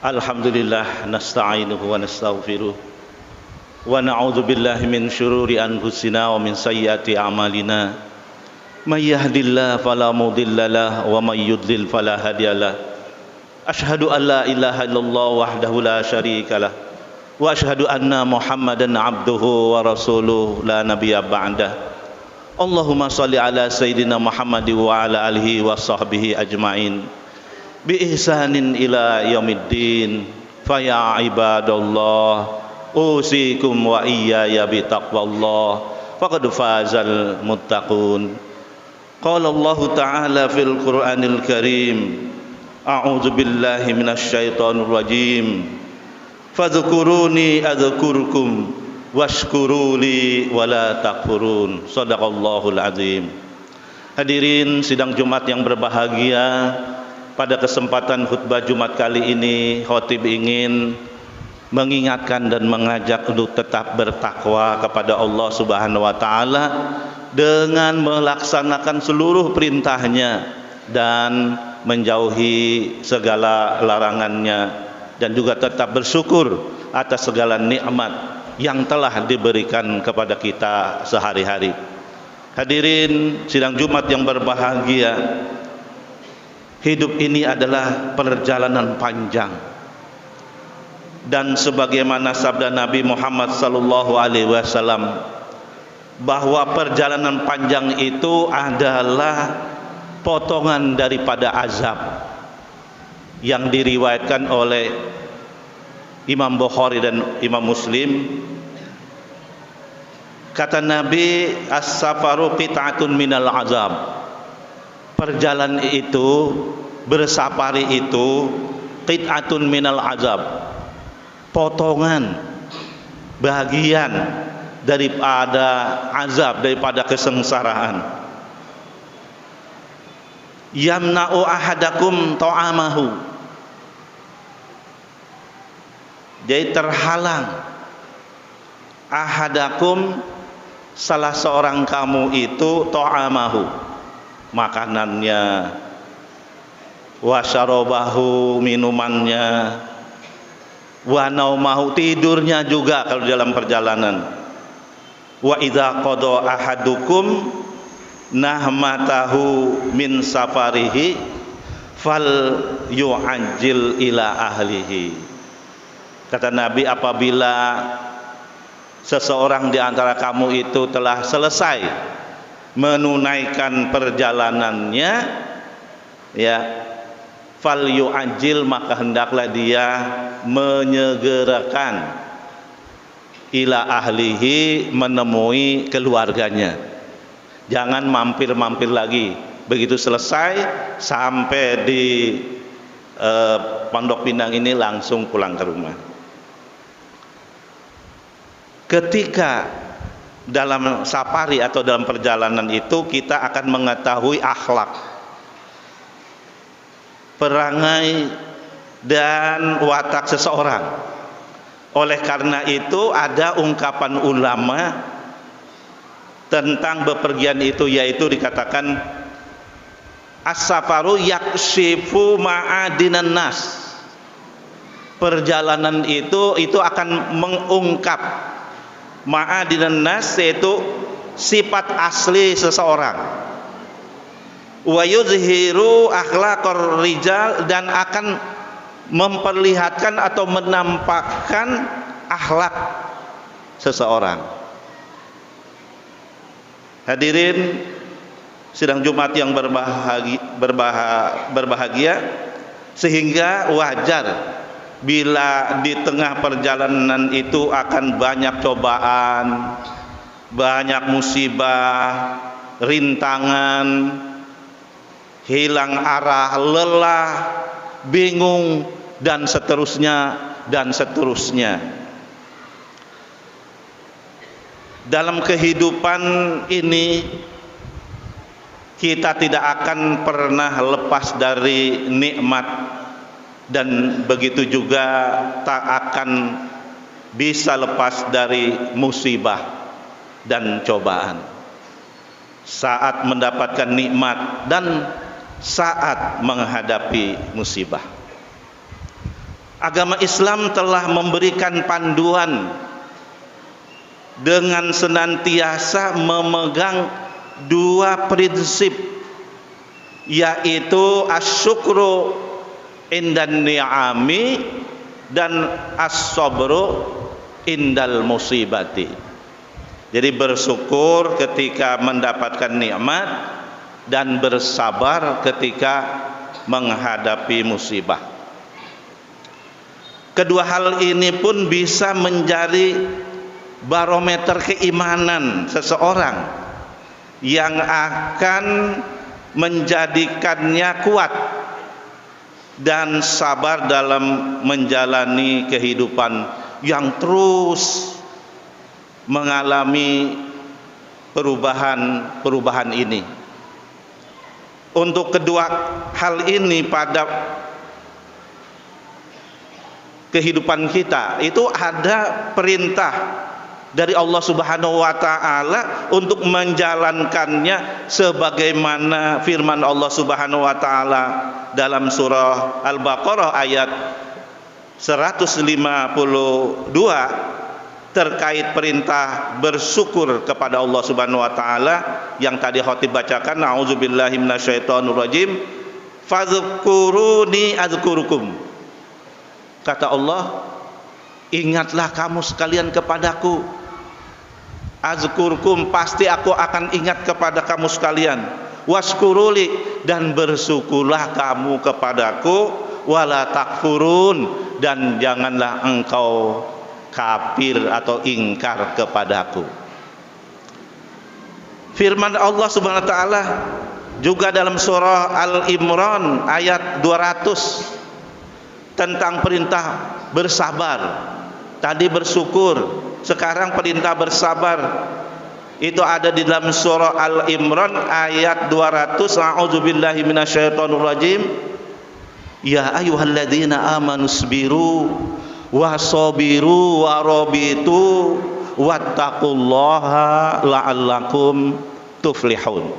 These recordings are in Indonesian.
Alhamdulillah nasta'inuhu wa nastaghfiruh wa na'udzu billahi min syururi anfusina wa min sayyiati a'malina may yahdihillahu fala mudhillalah wa may yudlil fala hadiyalah. Asyhadu an la ilaha illallah wahdahu la syarikalah wa asyhadu anna Muhammadan abduhu wa rasuluh la nabiyya ba'dah. Allahumma shalli ala sayyidina Muhammad wa ala alihi wa sahbihi ajmain bi ihsanin ila yaumiddin. Fa ya ibadallah usikum wa iyaya bi taqwallah faqad fazal muttaqun. Qala Allah ta'ala fil Qur'anil Karim, a'udzu billahi minasy syaithanir rajim, fadhkuruni adzkurkum washkuruli wala takfurun. Shadaqallahul azim. Hadirin sidang Jumat yang berbahagia, pada kesempatan khutbah Jumat kali ini khotib ingin mengingatkan dan mengajak untuk tetap bertakwa kepada Allah Subhanahu wa taala dengan melaksanakan seluruh perintahnya dan menjauhi segala larangannya, dan juga tetap bersyukur atas segala nikmat yang telah diberikan kepada kita sehari-hari. Hadirin sidang Jumat yang berbahagia, hidup ini adalah perjalanan panjang, dan sebagaimana sabda Nabi Muhammad sallallahu alaihi wasallam bahwa perjalanan panjang itu adalah potongan daripada azab, yang diriwayatkan oleh Imam Bukhari dan Imam Muslim. Kata Nabi, as-safaru qit'atun minal azab. Perjalanan itu, bersafari itu qit'atun minal azab, potongan, bagian daripada azab, daripada kesengsaraan. Yamna'u ahadakum ta'amahu, jadi terhalang ahadakum, salah seorang kamu itu ta'amahu, makanannya, wa syarabahu, minumannya, wa naumahu, tidurnya juga kalau dalam perjalanan. Wa idza qada ahadukum nahmatahu min safarihi fal yu'ajjil ila ahlihi. Kata Nabi, apabila seseorang di antara kamu itu telah selesai menunaikan perjalanannya, ya, fal yu'ajjil, maka hendaklah dia menyegerakan ila ahlihi, menemui keluarganya. Jangan mampir-mampir lagi, begitu selesai sampai di Pondok Pinang ini langsung pulang ke rumah. Ketika dalam safari atau dalam perjalanan itu kita akan mengetahui akhlak, perangai dan watak seseorang. Oleh karena itu ada ungkapan ulama tentang bepergian itu, yaitu dikatakan as-safaru yakshifu ma'adinan nas. Perjalanan itu akan mengungkap ma'adinan nas, yaitu sifat asli seseorang. Wa yuzhiru akhlaqar rijal, dan akan memperlihatkan atau menampakkan akhlak seseorang. Hadirin sidang Jumat yang berbahagia, sehingga wajar bila di tengah perjalanan itu akan banyak cobaan, banyak musibah, rintangan, hilang arah, lelah, bingung, dan seterusnya dan seterusnya. Dalam kehidupan ini kita tidak akan pernah lepas dari nikmat, dan begitu juga tak akan bisa lepas dari musibah dan cobaan. Saat mendapatkan nikmat, dan dan saat menghadapi musibah. Agama Islam telah memberikan panduan dengan senantiasa memegang dua prinsip, yaitu asyukru indan ni'ami dan as-sabru indal musibati. Jadi bersyukur ketika mendapatkan nikmat dan bersabar ketika menghadapi musibah. Kedua hal ini pun bisa menjadi barometer keimanan seseorang yang akan menjadikannya kuat dan sabar dalam menjalani kehidupan yang terus mengalami perubahan ini. Untuk kedua hal ini pada kehidupan kita itu ada perintah dari Allah Subhanahu wa taala untuk menjalankannya sebagaimana firman Allah Subhanahu wa taala dalam surah Al-Baqarah ayat 152 terkait perintah bersyukur kepada Allah Subhanahu wa taala yang tadi khatib bacakan. A'udzubillahi minasyaitonirrajim. Fadhkuruni adzkurukum. Kata Allah, ingatlah kamu sekalian kepadaku. Azkurkum, pasti aku akan ingat kepada kamu sekalian. Waskuruli, dan bersyukurlah kamu kepadaku. Wala takfurun, dan janganlah engkau kafir atau ingkar kepadaku. Firman Allah Subhanahu wa taala juga dalam surah Al-Imran ayat 200 tentang perintah bersabar. Tadi bersyukur, sekarang perintah bersabar. Itu ada di dalam surah Al-Imran ayat 200. A'udzubillahi minasyaitonirrajim. Ya ayyuhalladzina amanu sabiru wasabiru warabitu wattaqullaha la'allakum tuflihun.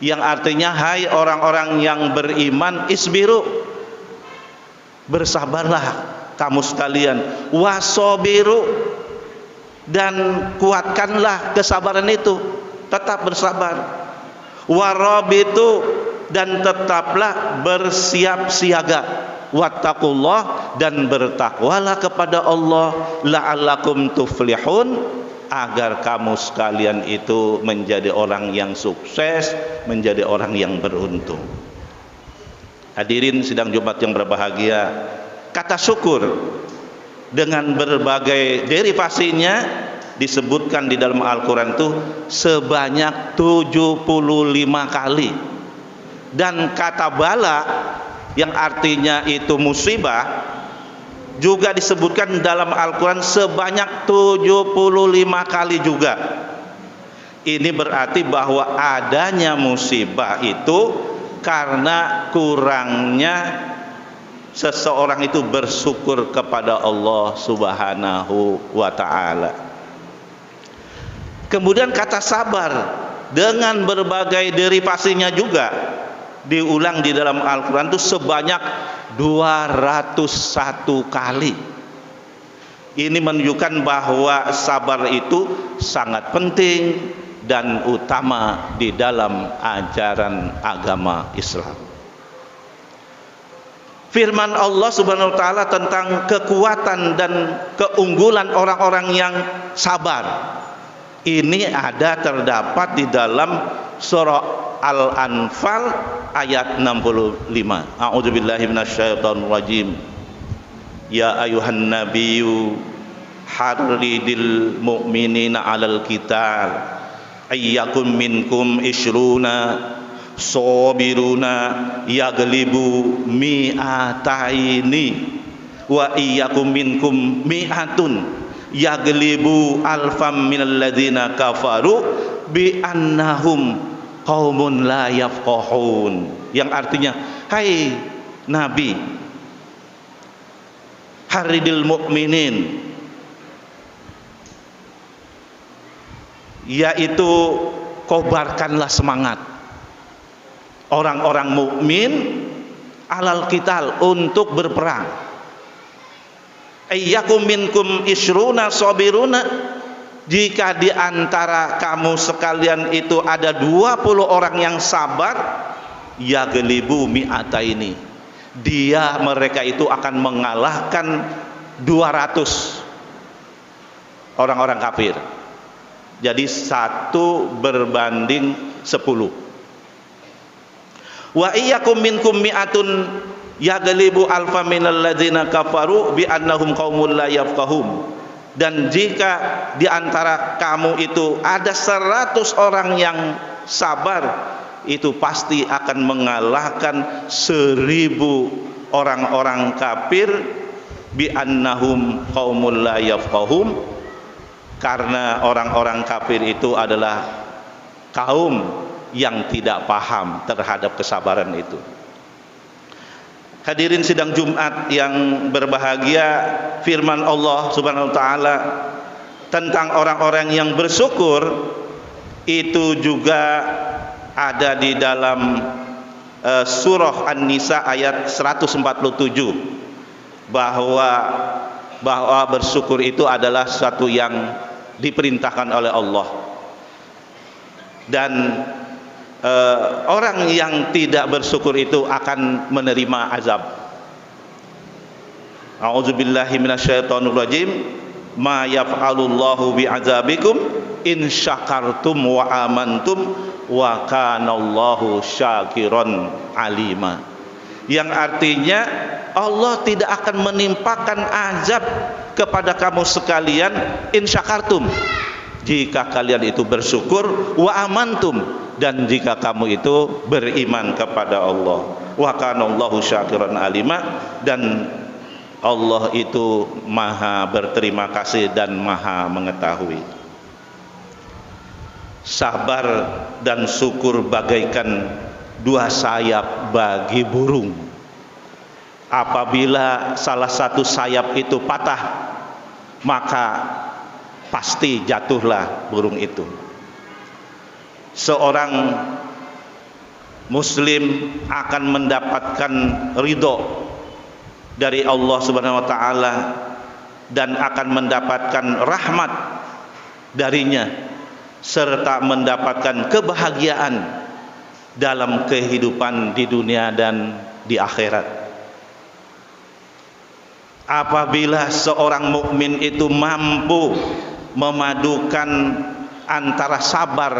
Yang artinya, hai orang-orang yang beriman, isbiru, bersabarlah kamu sekalian, wasobiru, dan kuatkanlah kesabaran itu, tetap bersabar, warabitu, dan tetaplah bersiap siaga, wattaqullah, dan bertakwalah kepada Allah, la'allakum tuflihun, agar kamu sekalian itu menjadi orang yang sukses, menjadi orang yang beruntung. Hadirin sidang Jumat yang berbahagia, kata syukur dengan berbagai derivasinya disebutkan di dalam Al-Quran itu sebanyak 75 kali. Dan kata bala yang artinya itu musibah juga disebutkan dalam Al-Quran sebanyak 75 kali juga. Ini berarti bahwa adanya musibah itu karena kurangnya seseorang itu bersyukur kepada Allah Subhanahu wa ta'ala. Kemudian kata sabar dengan berbagai derivasinya juga diulang di dalam Al-Quran itu sebanyak 201 kali. Ini menunjukkan bahwa sabar itu sangat penting dan utama di dalam ajaran agama Islam. Firman Allah Subhanahu wa taala tentang kekuatan dan keunggulan orang-orang yang sabar ini ada terdapat di dalam surah Al-Anfal ayat 65. A'udzubillahi minasyaitonirrajim. Ya ayuhan nabiyyu harridil mu'minina 'alal qital ayyakum minkum ishruna sabiruna yaglibu mi'ataini wa iyyakum minkum mi'atun yaglibu alfam minal ladzina kafaru bi annahum qaumun la yafqahun. Yang artinya, hai Nabi, haridil mu'minin, yaitu kobarkanlah semangat orang-orang mukmin alal qital, untuk berperang. ayyakum minkum isruna sabiruna, jika di antara kamu sekalian itu ada 20 orang yang sabar, yaglibu mi'ataini, mereka itu akan mengalahkan 200 orang-orang kafir. Jadi 1 berbanding 10. Wa iyyakum minkum mi'atun yaglibu alfa minal ladzina kafaru bi annahum qaumul la yafqahun. Dan jika di antara kamu itu ada 100 orang yang sabar, itu pasti akan mengalahkan 1000 orang-orang kafir bi annahum qaumul la yafqahun, karena orang-orang kafir itu adalah kaum yang tidak paham terhadap kesabaran itu. Hadirin sidang Jumat yang berbahagia, firman Allah Subhanahu wa taala tentang orang-orang yang bersyukur itu juga ada di dalam surah An-Nisa ayat 147, bahwa bersyukur itu adalah sesuatu yang diperintahkan oleh Allah, dan orang yang tidak bersyukur itu akan menerima azab. A'udzubillahi minasyaitonirrajim. Ma yaf'alullahu bi'azabikum in syakartum wa amantum wa kanallahu syakiron alima. Yang artinya Allah tidak akan menimpakan azab kepada kamu sekalian in syakartum, jika kalian itu bersyukur, wa amantum, dan jika kamu itu beriman kepada Allah, wa kanallahu syakiran alima, dan Allah itu maha berterima kasih dan maha mengetahui. Sabar dan syukur bagaikan 2 sayap bagi burung. Apabila salah satu sayap itu patah, maka pasti jatuhlah burung itu. Seorang muslim akan mendapatkan ridho dari Allah Subhanahu wa taala dan akan mendapatkan rahmat darinya, serta mendapatkan kebahagiaan dalam kehidupan di dunia dan di akhirat. Apabila seorang mukmin itu mampu memadukan antara sabar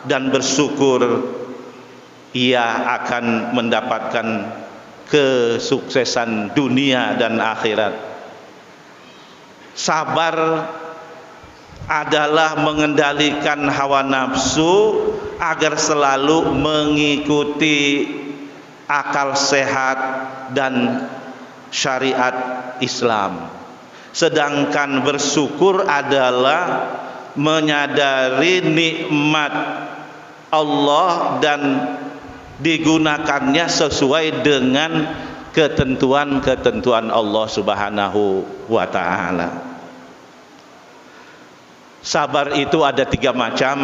dan bersyukur, ia akan mendapatkan kesuksesan dunia dan akhirat. Sabar adalah mengendalikan hawa nafsu agar selalu mengikuti akal sehat dan syariat Islam. Sedangkan bersyukur adalah menyadari nikmat Allah dan digunakannya sesuai dengan ketentuan-ketentuan Allah Subhanahu wa taala. Sabar itu ada 3 macam.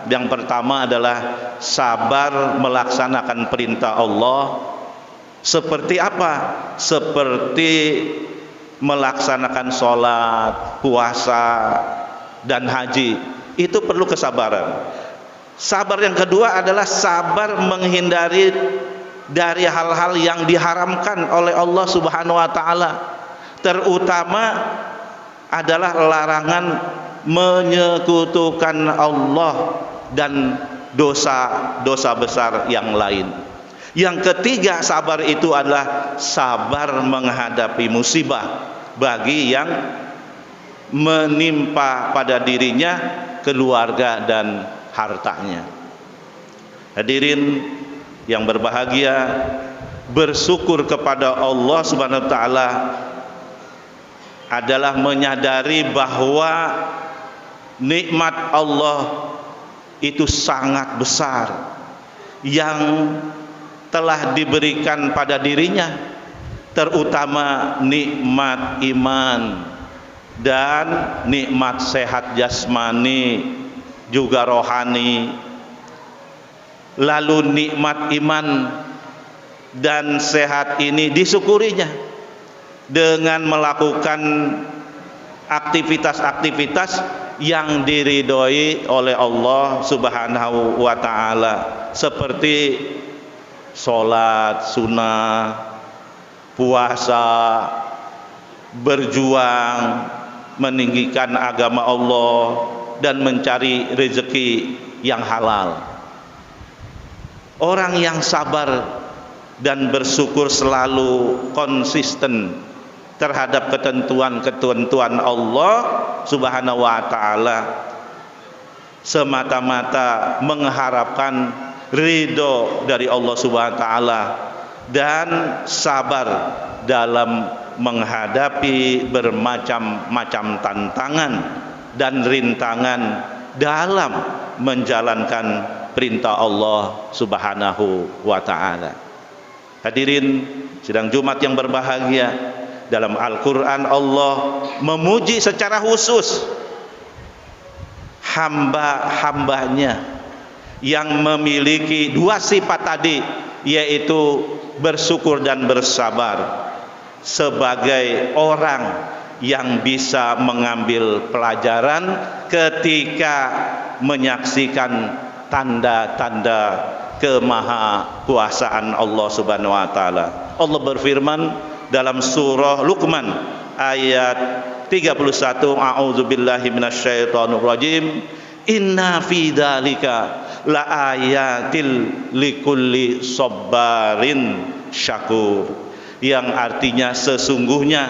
Yang pertama adalah sabar melaksanakan perintah Allah. Seperti apa? Seperti melaksanakan sholat, puasa, dan haji. Itu perlu kesabaran. Sabar yang kedua adalah sabar menghindari dari hal-hal yang diharamkan oleh Allah Subhanahu wa taala. Terutama adalah larangan menyekutukan Allah dan dosa-dosa besar yang lain. Yang ketiga, sabar itu adalah sabar menghadapi musibah bagi yang menimpa pada dirinya, keluarga, dan hartanya. Hadirin yang berbahagia, bersyukur kepada Allah Subhanahu wa taala adalah menyadari bahwa nikmat Allah itu sangat besar yang telah diberikan pada dirinya, terutama nikmat iman dan nikmat sehat jasmani juga rohani. Lalu nikmat iman dan sehat ini disyukurinya, dengan melakukan aktivitas-aktivitas yang diridhoi oleh Allah Subhanahu wa taala, seperti sholat sunnah, puasa, berjuang meninggikan agama Allah, dan mencari rezeki yang halal. Orang yang sabar dan bersyukur selalu konsisten terhadap ketentuan-ketentuan Allah Subhanahu wa taala, semata-mata mengharapkan ridho dari Allah Subhanahu wa taala dan sabar dalam menghadapi bermacam-macam tantangan dan rintangan dalam menjalankan perintah Allah Subhanahu wa taala. Hadirin sidang Jumat yang berbahagia, dalam Al-Quran Allah memuji secara khusus hamba-hambanya yang memiliki dua sifat tadi, yaitu bersyukur dan bersabar, sebagai orang yang bisa mengambil pelajaran ketika menyaksikan tanda-tanda kemahakuasaan Allah Subhanahu wa taala. Allah berfirman dalam surah Luqman ayat 31, a'udzubillahi minasyaitonir rajim, inna fi dzalika laayatil likulli sabarin syakur, yang artinya sesungguhnya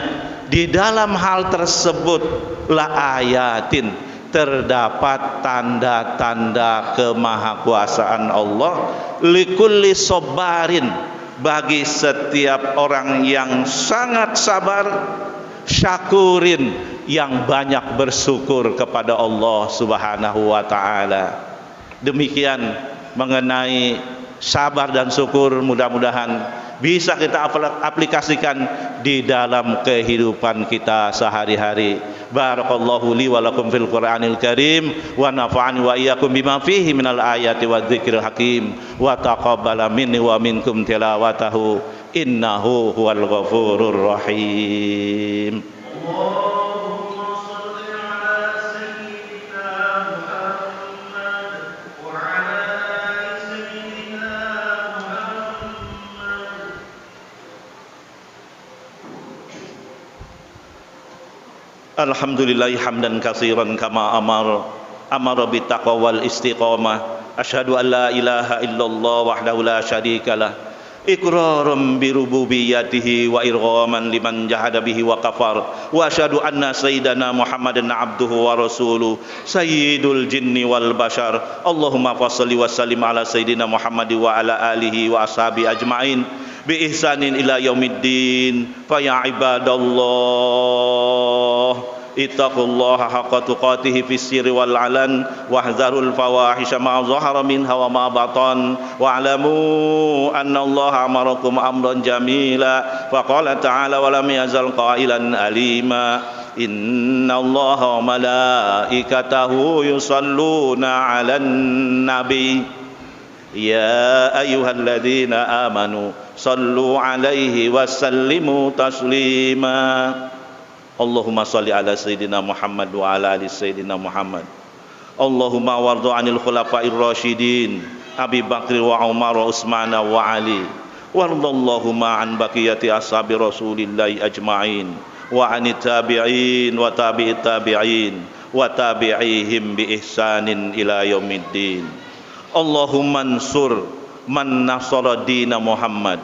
di dalam hal tersebut laayatin, terdapat tanda-tanda kemahakuasaan Allah, likulli sabarin, bagi setiap orang yang sangat sabar, syakurin, yang banyak bersyukur kepada Allah Subhanahu wa taala. Demikian mengenai sabar dan syukur, mudah-mudahan bisa kita aplikasikan di dalam kehidupan kita sehari-hari. Barakallahu li wa lakum fil Qur'anil Karim wa nafa'ani wa iyyakum bima fihi minal ayati wadh-dhikril hakim wa taqabbala minni wa minkum tilawatahu innahu huwal ghafurur rahim. Alhamdulillahi hamdan katsiran kama amara bittaqwa wal istiqamah. Asyhadu an la ilaha illallah wahdahu la syarikalah, iqraran bi rububiyyatihi wa irghaman liman jahada bihi wa kafar. Wa asyhadu anna sayyidana Muhammadan abduhu wa rasuluh sayyidul jinni wal bashar. Allahumma shalli wa sallim ala sayyidina Muhammad wa ala alihi wa ashabi ajmain bi ihsanin ila yaumiddin. Fa ya ibadallah, ittaqullaha haqqa tuqatih fis sirri wal alan wahdzarul fawahisha ma zahara minha wa ma batan wa'lamu anna Allaha amarakum amran jamila. Faqala ta'ala wa lam yazal qailan alima, innallaha wa malaikatahu yusalluna 'alan nabi ya ayyuhalladzina amanu sallu 'alaihi wa sallimu taslima. Allahumma shalli ala sayyidina Muhammad wa ala ali sayyidina Muhammad. Allahumma warḍu 'anil khulafa'ir rasyidin Abi Bakr wa Umar wa Utsman wa Ali. Warḍallahumma 'an baqiyati ashabi Rasulillahi ajma'in wa 'anit tabi'in wa tabi'it tabi'in wa tabi'ihim bi ihsanin ila yaumiddin. Allahumma ansur man nasara dina Muhammad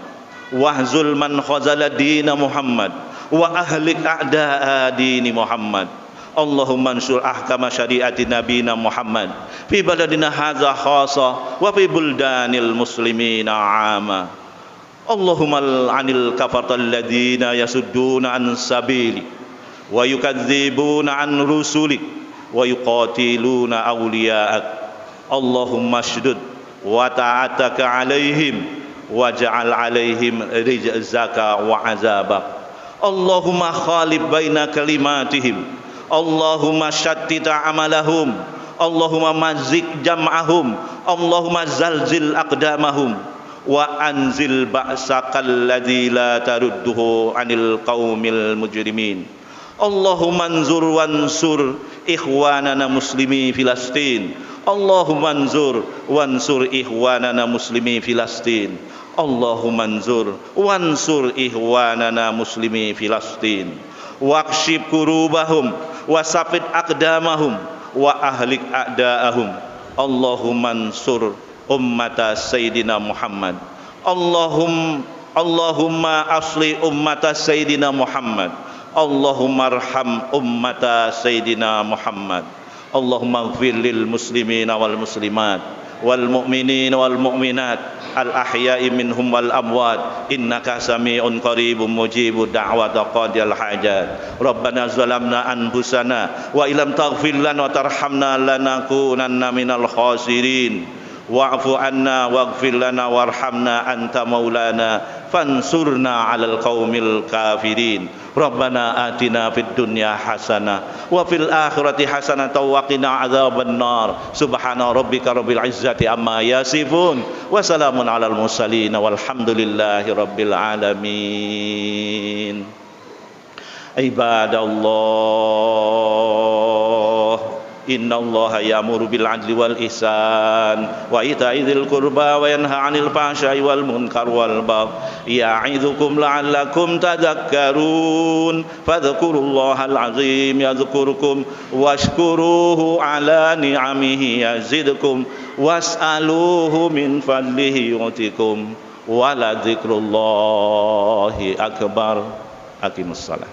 wahzul man khazala dina Muhammad wa ahlik a'da'a dini Muhammad. Allahumma ansur ahkama syariati nabina Muhammad fi baladina hadza khassa wa fi buldanil muslimina 'ama. Allahumma al'anil kafartal ladzina yasudduna an sabili wa yukadzibuna an rusulik wa yuqatiluna awliya'ak. Allahumma shdud wa ta'ataka 'alaihim waj'al 'alaihim rijzaka wa 'azabak. Allahumma khalib baina kalimatihim, Allahumma syattita amalahum, Allahumma mazzik jam'ahum, Allahumma zalzil aqdamahum. wa anzil ba'sakal ladzi la tarudduhu 'anil qaumil mujrimin. Allahumma anzur wansur ikhwanana muslimi Filastin. Allahumma anzur wansur ikhwanana muslimi Filastin. Allahumma anzur wansur ikhwanana muslimi Filastin. Waqshib kurubahum wasafid aqdamahum wa ahlik a'da'ahum. Allahumma ansur ummata Sayyidina Muhammad. Allahumma asli ummata Sayyidina Muhammad. Allahumma arham ummata Sayyidina Muhammad. Allahumma ighfir lil muslimina wal muslimat wal mu'minina wal mu'minat al ahya'i minhum wal amwat innaka sami'un qaribun mujibud da'wata qadiyal hajat. Rabbana zalamna anfusana wa illam taghfir lana wa tarhamna lanakunanna minal khasirin. Wa'fu anna waghfir lana warhamna anta maulana fansurna 'alal qaumil kafirin. Rabbana atina fid dunya hasanah wa fil akhirati hasanah wa qina adzaban nar. Subhana rabbika rabbil izzati amma yasifun wa salamun 'alal mursalin walhamdulillahi rabbil alamin. Ibadallah, innallaha ya'muru bil 'adli wal ihsan wa ita'i dzil qurba wa yanha 'anil fahsya'i wal munkar wal baghi ya'idzukum la'allakum tadhakkarun. Fadhkurullahal 'azim yadhkurkum washkuruhu 'ala ni'amihi yazidkum was'aluhu min fadlihi yu'tikum wa la dzikrullahi akbar. Aqimussalah.